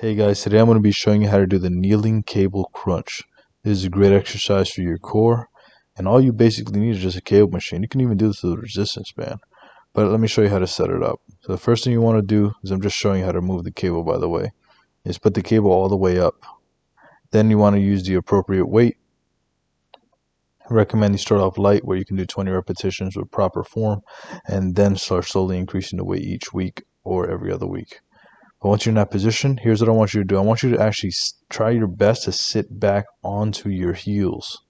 Hey guys, today I'm going to be showing you how to do the kneeling cable crunch. This is a great exercise for your core, and all you basically need is just a cable machine. You can even do this with a resistance band, but let me show you how to set it up. So the first thing you want to do is, I'm just showing you how to move the cable, by the way, is put the cable all the way up. Then you want to use the appropriate weight. I recommend you start off light, where you can do 20 repetitions with proper form, and then start slowly increasing the weight each week or every other week. But once you're in that position, here's what I want you to do. I want you to actually try your best to sit back onto your heels.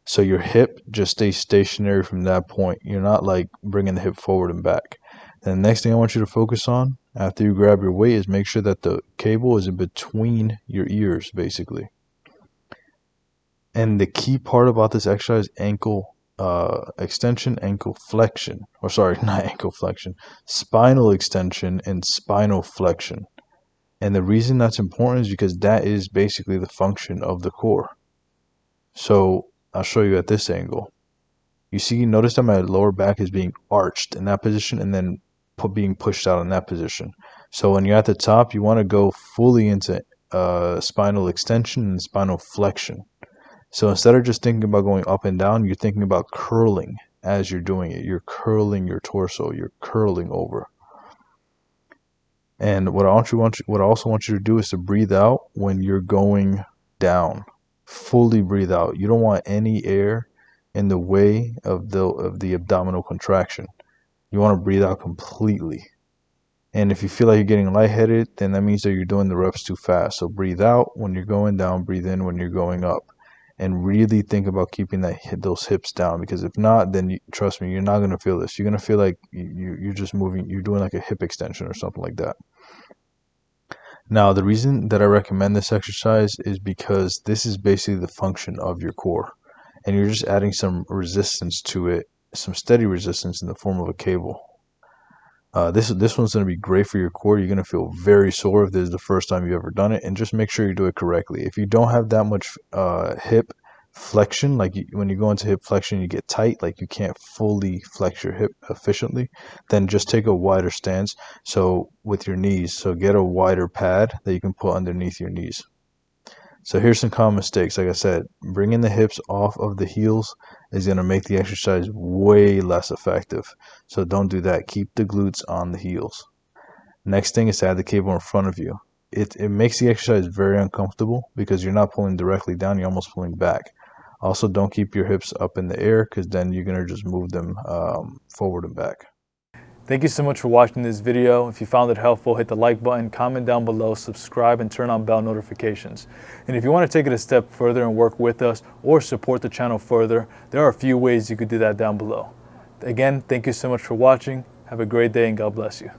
So your hip just stays stationary from that point. You're not like bringing the hip forward and back. And the next thing I want you to focus on after you grab your weight is make sure that the cable is in between your ears, basically. And the key part about this exercise, ankle extension, ankle flexion, or sorry, not ankle flexion, spinal extension and spinal flexion. And the reason that's important is because that is basically the function of the core. So I'll show you at this angle. You see, notice that my lower back is being arched in that position and then being pushed out in that position. So when you're at the top, you want to go fully into spinal extension and spinal flexion. So instead of just thinking about going up and down, you're thinking about curling as you're doing it. You're curling your torso. You're curling over. And what I also want you to do is to breathe out when you're going down. Fully breathe out. You don't want any air in the way of the abdominal contraction. You want to breathe out completely. And if you feel like you're getting lightheaded, then that means that you're doing the reps too fast. So breathe out when you're going down, breathe in when you're going up. And really think about keeping those hips down, because if not, then trust me, you're not going to feel this. You're going to feel like you're just moving, you're doing like a hip extension or something like that. Now, the reason that I recommend this exercise is because this is basically the function of your core, and you're just adding some resistance to it, some steady resistance in the form of a cable. This one's going to be great for your core. You're going to feel very sore if this is the first time you've ever done it, and just make sure you do it correctly. If you don't have that much hip flexion, like when you go into hip flexion, you get tight, like you can't fully flex your hip efficiently, then just take a wider stance. So with your knees, so get a wider pad that you can put underneath your knees. So here's some common mistakes. Like I said, bringing the hips off of the heels is going to make the exercise way less effective. So don't do that. Keep the glutes on the heels. Next thing is to add the cable in front of you. It makes the exercise very uncomfortable because you're not pulling directly down, you're almost pulling back. Also, don't keep your hips up in the air, because then you're going to just move them forward and back. Thank you so much for watching this video. If you found it helpful, hit the like button, comment down below, subscribe, and turn on bell notifications. And if you want to take it a step further and work with us or support the channel further, there are a few ways you could do that down below. Again, thank you so much for watching. Have a great day and God bless you.